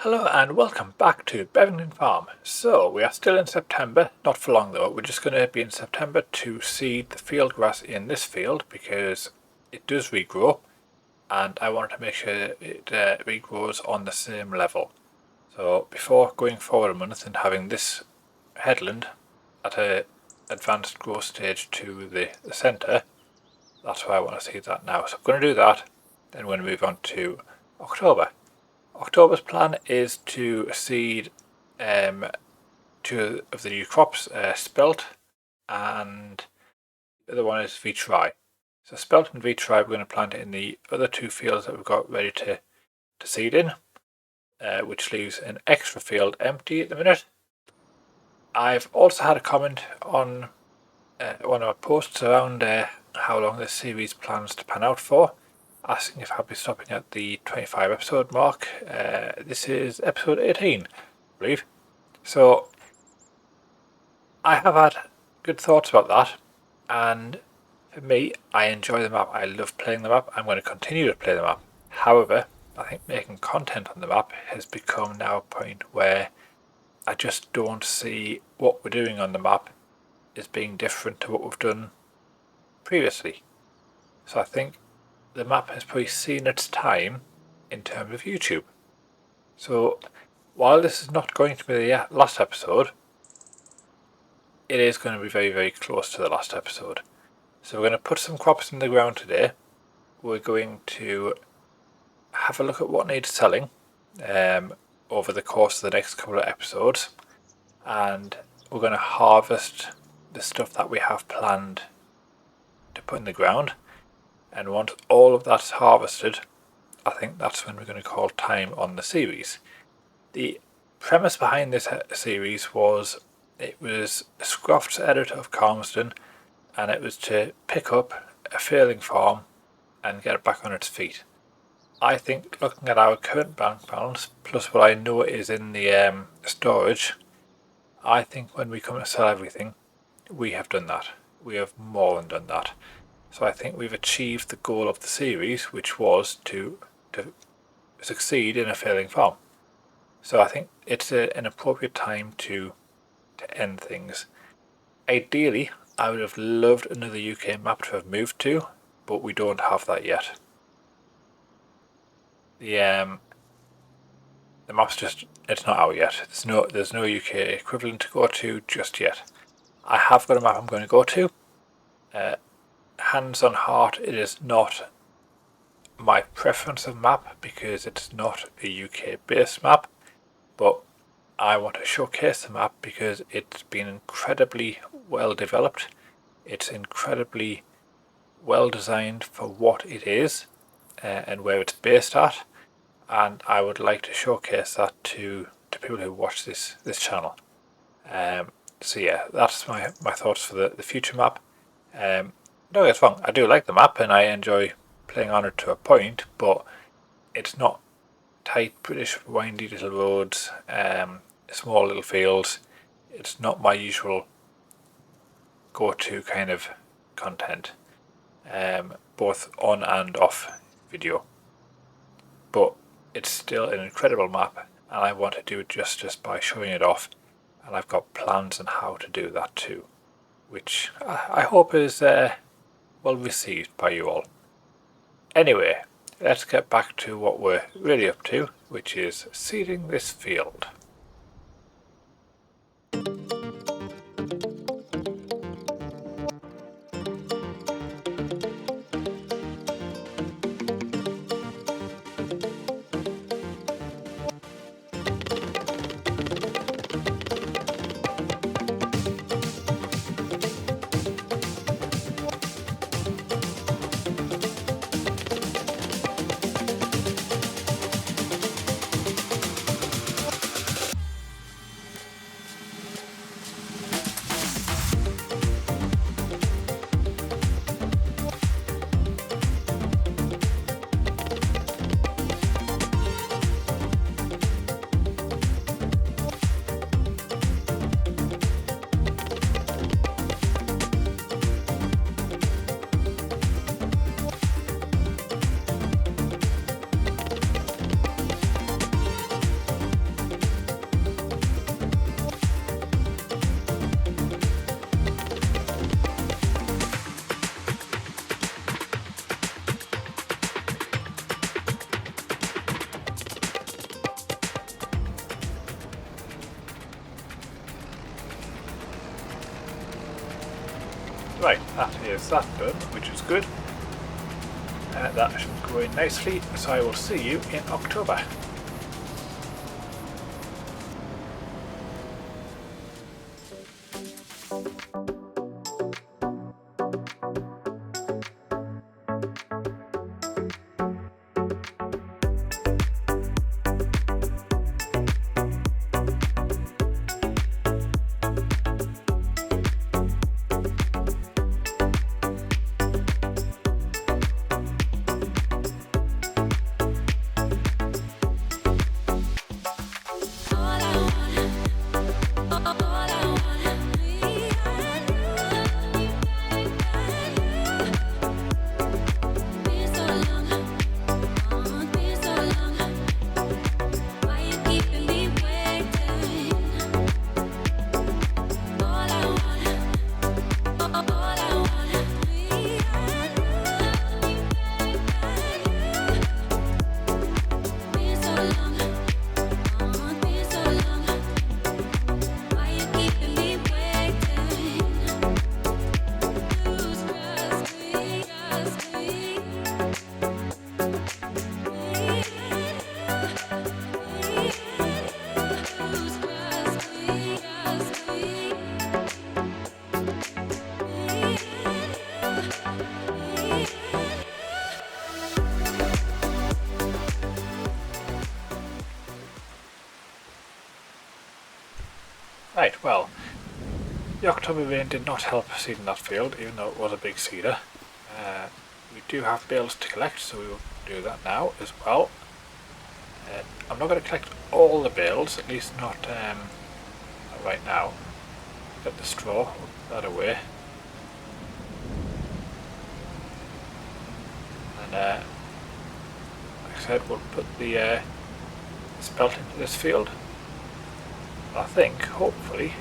Hello and welcome back to Bevington Farm. So we are still in September, not for long though. We're just going to be in September to seed the field grass in this field because it does regrow and I wanted to make sure it regrows on the same level. So before going forward a month and having this headland at an advanced growth stage to the centre, that's why I want to seed that now. So I'm going to do that, then we're going to move on to October. October's plan is to seed two of the new crops, spelt and the other one is V-try. So spelt and V-try we're going to plant in the other two fields that we've got ready to seed in, which leaves an extra field empty at the minute. I've also had a comment on one of my posts around how long this series plans to pan out for, asking if I'll be stopping at the 25 episode mark. This is episode 18, I believe. So I have had good thoughts about that, and for me, I enjoy the map. I love playing the map. I'm going to continue to play the map. However, I think making content on the map has become now a point where I just don't see what we're doing on the map as being different to what we've done previously. So I think the map has probably seen its time in terms of YouTube. So while this is not going to be the last episode, it is going to be very, very close to the last episode. So we're going to put some crops in the ground today. We're going to have a look at what needs selling over the course of the next couple of episodes, and we're going to harvest the stuff that we have planned to put in the ground. And once all of that's harvested, I think that's when we're going to call time on the series. The premise behind this series was it was Scroft's editor of Calmston, and it was to pick up a failing farm and get it back on its feet. I think looking at our current bank balance plus what I know is in the storage, I think when we come to sell everything, we have done that. We have more than done that. So I think we've achieved the goal of the series, which was to succeed in a failing farm. So I think it's an appropriate time to end things. Ideally, I would have loved another UK map to have moved to, but we don't have that yet. The map's it's not out yet. There's no UK equivalent to go to just yet. I have got a map I'm going to go to. Hands on heart, it is not my preference of map because it's not a UK based map, but I want to showcase the map because it's been incredibly well developed. It's incredibly well designed for what it is and where it's based at, and I would like to showcase that to people who watch this channel. So yeah, that's my thoughts for the future map. Don't get me wrong, I do like the map and I enjoy playing on it to a point, but it's not tight British windy little roads, small little fields. It's not my usual go-to kind of content, both on and off video. But it's still an incredible map and I want to do it justice by showing it off, and I've got plans on how to do that too, which I hope is well received by you all. Anyway, let's get back to what we're really up to, which is seeding this field. Right, that is that done, which is good. That should go in nicely, so I will see you in October. Right, well, the October rain did not help seeding that field, even though it was a big seeder. We do have bales to collect, so we will do that now as well. I'm not going to collect all the bales, at least not right now. Get the straw, put that away. And like I said, we'll put the spelt into this field. I think, hopefully,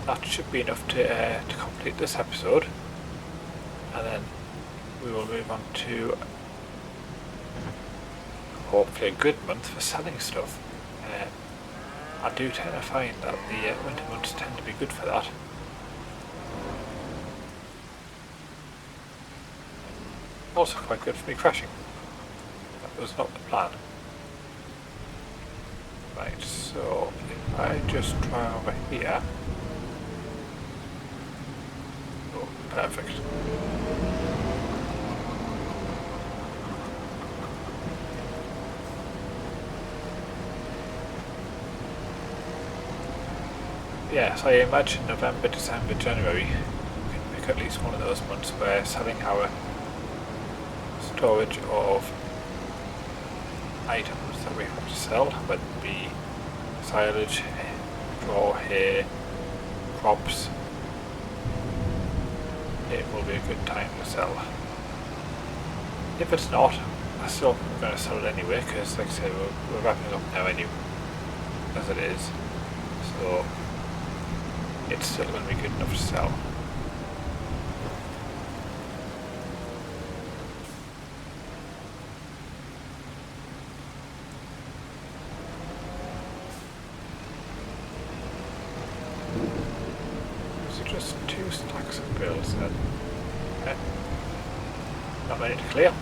that should be enough to complete this episode, and then we will move on to hopefully a good month for selling stuff. I do tend to find that the winter months tend to be good for that. Also quite good for me crashing. That was not the plan. Right, so if I just try over here. Oh, perfect. Yes, I imagine November, December, January, we can pick at least one of those months where selling our storage of items that we have to sell, whether it be silage, straw, hay, crops. It will be a good time to sell. If it's not, I'm still going to sell it anyway, because like I said, we're wrapping up now anyway, as it is. So it's still going to be good enough to sell. Just 2 stacks of bills then. Okay. Not many to clear.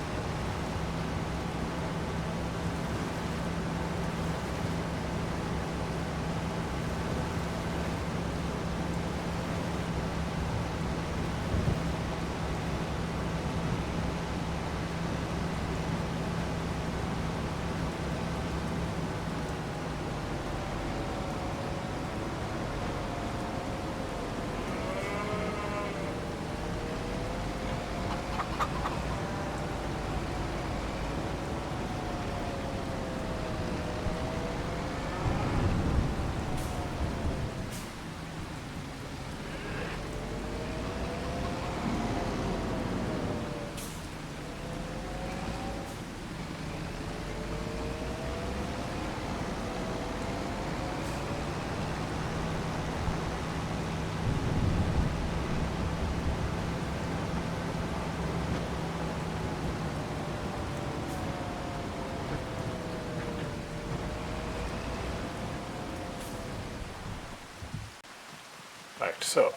Right, so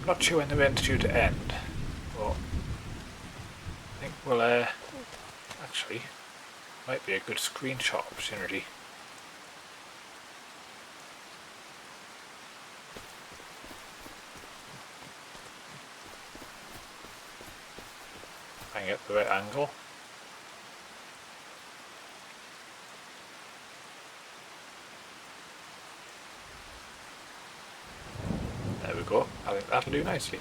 not sure when the rain's due to end, but I think we'll actually might be a good screenshot opportunity. Try and get the right angle. There we go. I think that'll do nicely.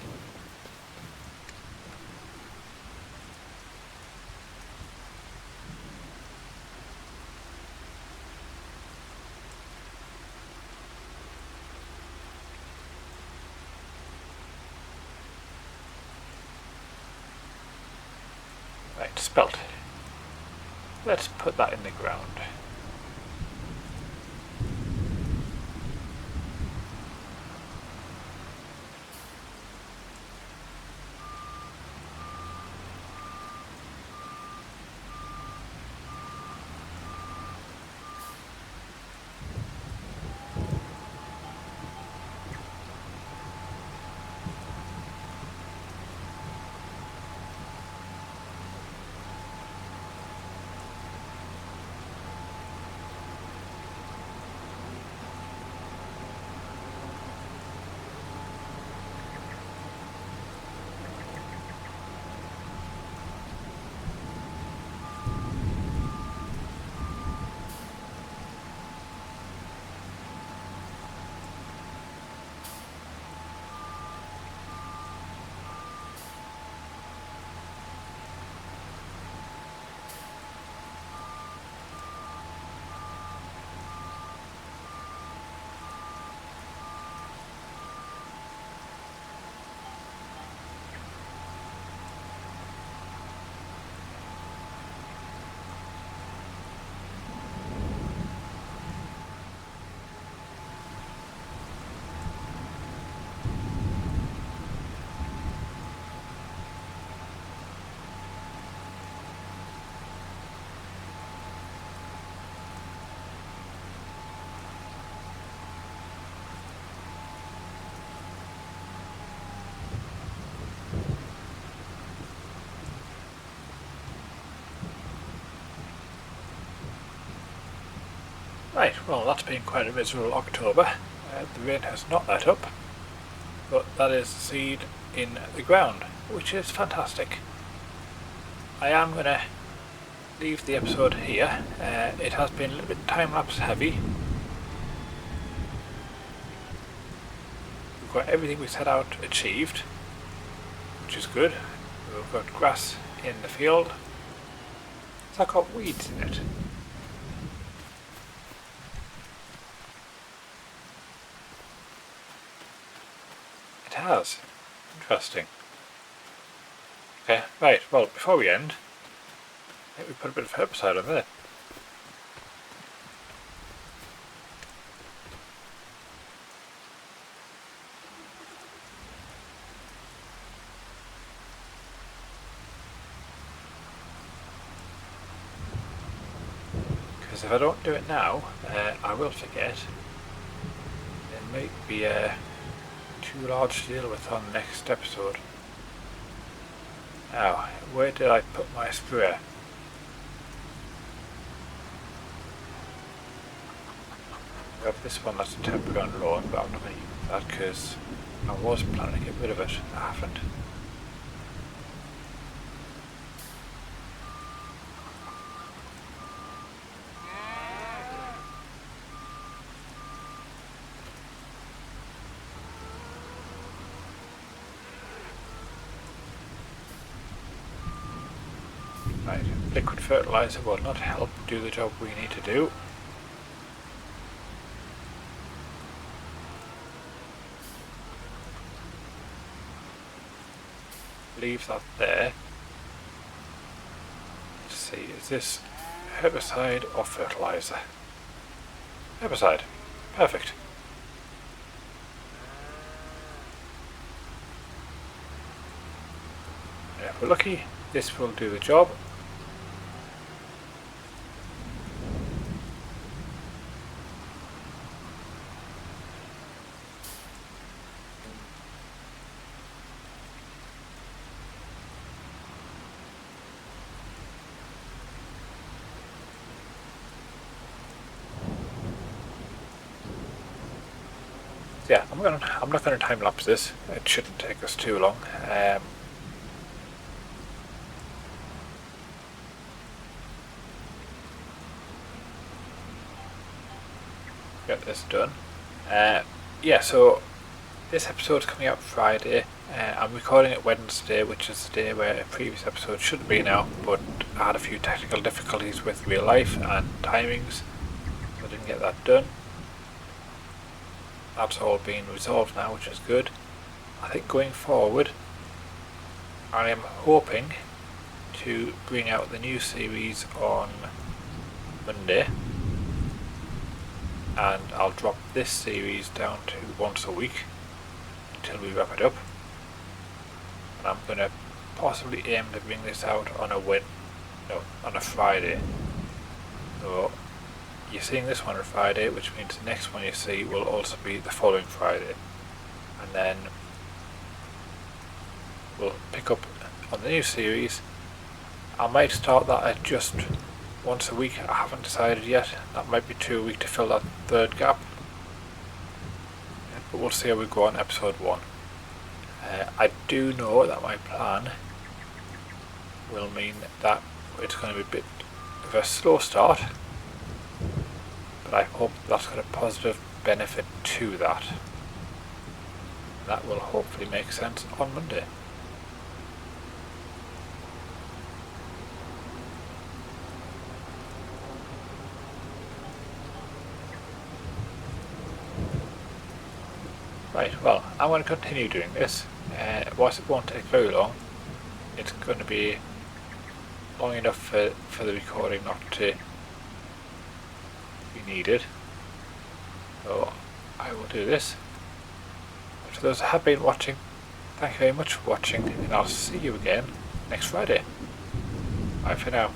Right, spelt. Let's put that in the ground. Right, well that's been quite a miserable October. The rain has not let up, but that is the seed in the ground, which is fantastic. I am going to leave the episode here. It has been a little bit time-lapse heavy. We've got everything we set out achieved, which is good. We've got grass in the field. It's not got weeds in it. It has. Interesting. Okay, right, well before we end, I think we put a bit of herbicide on there. Because if I don't do it now, I will forget. It might be too large to deal with on the next episode. Now, where did I put my sprayer? I have this one that's temporary on loan, but I'm not going to use that because I was planning to get rid of it. I haven't. Right, liquid fertilizer will not help do the job we need to do. Leave that there. Let's see, is this herbicide or fertilizer? Herbicide. Perfect. If we're lucky, this will do the job. So yeah, I'm not going to time lapse this. It shouldn't take us too long. Get this done. Yeah, so this episode's coming out Friday. I'm recording it Wednesday, which is the day where a previous episode should have been out, but I had a few technical difficulties with real life and timings, so I didn't get that done. That's all been resolved now, which is good. I think going forward, I am hoping to bring out the new series on Monday, and I'll drop this series down to once a week until we wrap it up. And I'm going to possibly aim to bring this out on a Friday. So you're seeing this one on Friday, which means the next one you see will also be the following Friday. And then we'll pick up on the new series. I might start that at just once a week. I haven't decided yet. That might be too weak to fill that third gap. But we'll see how we go on episode 1. I do know that my plan will mean that it's going to be a bit of a slow start, but I hope that's got a positive benefit to that. That will hopefully make sense on Monday. Right, well, I'm going to continue doing this. Whilst it won't take very long, it's going to be long enough for the recording not to be needed. So I will do this. For those that have been watching, thank you very much for watching, and I'll see you again next Friday. Bye for now.